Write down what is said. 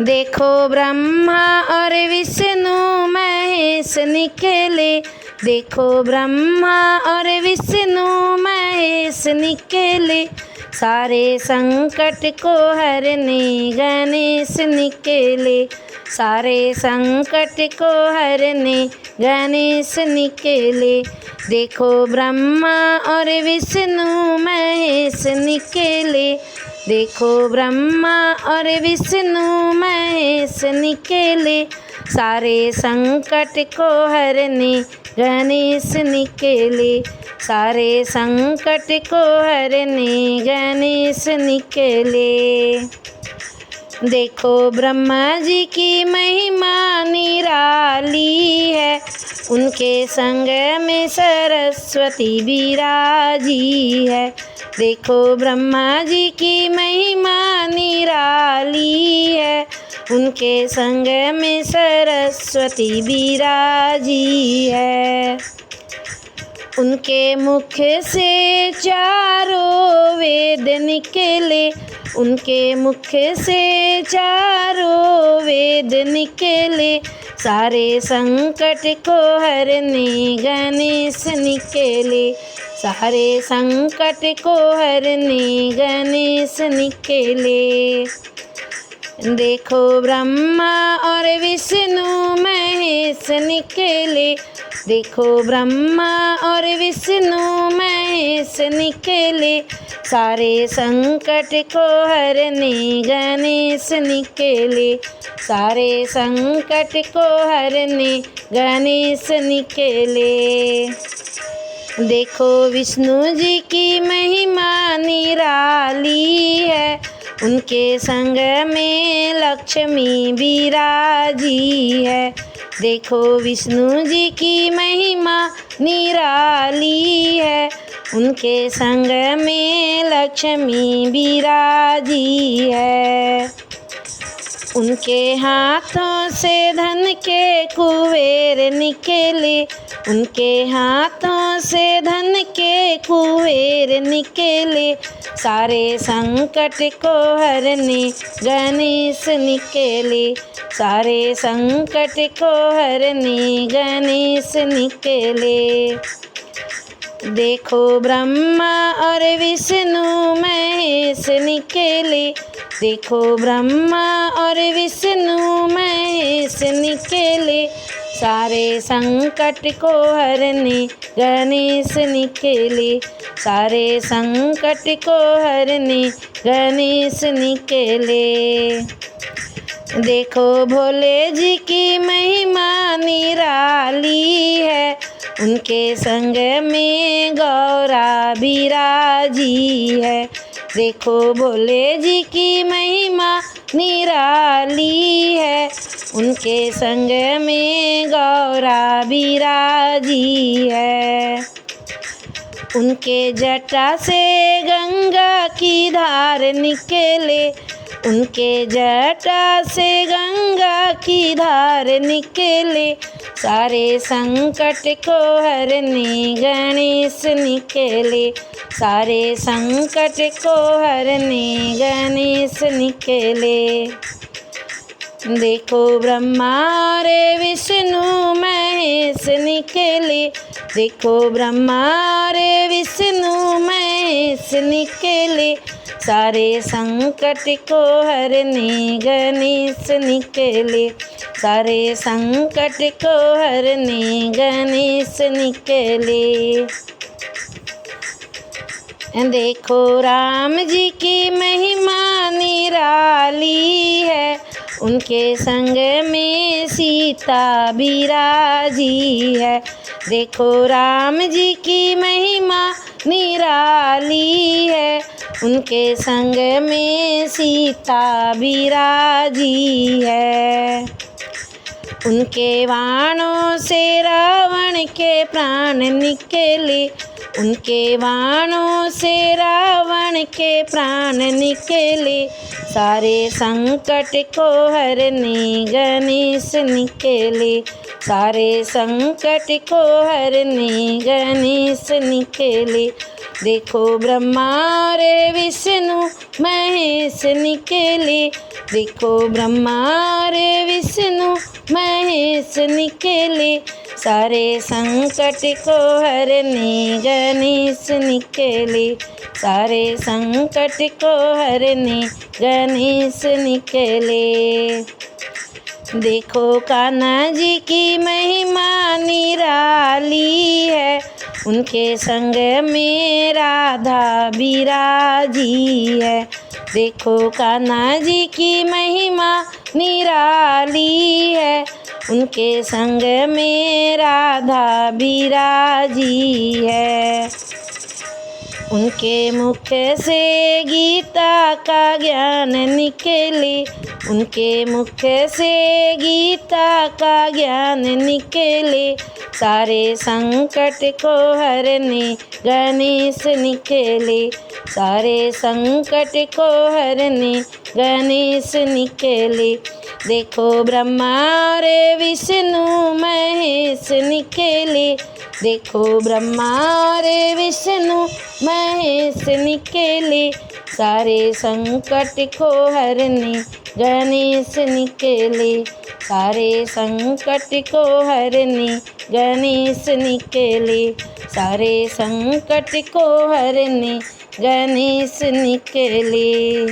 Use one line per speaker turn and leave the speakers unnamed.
देखो ब्रह्मा और विष्णु महेश निकले, देखो ब्रह्मा और विष्णु महेश निकले, सारे संकट को हरने गणेश निकले, सारे संकट को हरने गणेश निकले। देखो ब्रह्मा और विष्णु महेश निकले, देखो ब्रह्मा और विष्णु महेश निकले, सारे संकट को हरने गणेश निकले, सारे संकट को हरने गणेश निकले। देखो ब्रह्मा जी की महिमा निराली है, उनके संग में सरस्वती विराजी है। देखो ब्रह्मा जी की महिमा निराली है, उनके संग में सरस्वती विराजी है। उनके मुख से चारों वेद निकले, उनके मुख से चारों वेद निकले, सारे संकट को हरने गणेश निकले, सारे संकट को हरने गणेश निकले। देखो ब्रह्मा और विष्णु महेश निकले, देखो ब्रह्मा और विष्णु महेश निकले, सारे संकट को हरने गणेश निकले, सारे संकट को हरने गणेश निकले। देखो विष्णु जी की महिमा निराली है, उनके संग में लक्ष्मी विराजी है। देखो विष्णु जी की महिमा निराली है, उनके संग में लक्ष्मी विराजी है। उनके हाथों से धन के कुबेर निकले, उनके हाथों से धन के कुबेर निकले, सारे संकट को हरने गणेश निकले, सारे संकट को हरने गणेश निकले। देखो ब्रह्मा और विष्णु महेश निकले, देखो ब्रह्मा और विष्णु महेश निकले, सारे संकट को हरने गणेश निकले, सारे संकट को हरने गणेश निकले। देखो भोले जी की महिमा निराली है, उनके संग में गौरा विराजी है। देखो भोले जी की महिमा निराली है, उनके संग में गौरा विराजी है। उनके जटा से गंगा की धार निकले, उनके जटा से गंगा की धार निकले, सारे संकट को हरने गणेश निकले, सारे संकट को हरने गणेश निकले। देखो ब्रह्मा रे विष्णु महेश निकले, देखो ब्रह्मा रे विष्णु महेश निकले, सारे संकट को हरने गणेश निकले, सारे संकट को हरने गणेश निकले। देखो राम जी की महिमा निराली है, उनके संग में सीता विराजी है। देखो राम जी की महिमा निराली है, उनके संग में सीता विराजी है। उनके बाणों से रावण के प्राण निकले, उनके बाणों से रावण के प्राण निकले, सारे संकट को हरने गणेश निकले, सारे संकट को हरने गणेश निकले। देखो ब्रह्मा रे विष्णु महेश निकले, देखो ब्रह्मा रे विष्णु महेश निकले, सारे संकट को हरने गणेश निकले, सारे संकट को हरने गणेश निकले। देखो कान्हा जी की महिमा निराली है, उनके संग में राधा बिराजी है। देखो कान्हा जी की महिमा निराली है, उनके संग में राधा बिराजी है। उनके मुख से गीता का ज्ञान निकले, उनके मुख से गीता का ज्ञान निकले, सारे संकट को हरने गणेश निकले, सारे संकट को हरने गणेश निकले। देखो ब्रह्मा रे विष्णु महेश निकले, देखो ब्रह्मा रे विष्णु महेश निकले, सारे संकट को हरने गणेश निकले, सारे संकट को हरने गणेश निकले, सारे संकट को हरने गणेश निकले।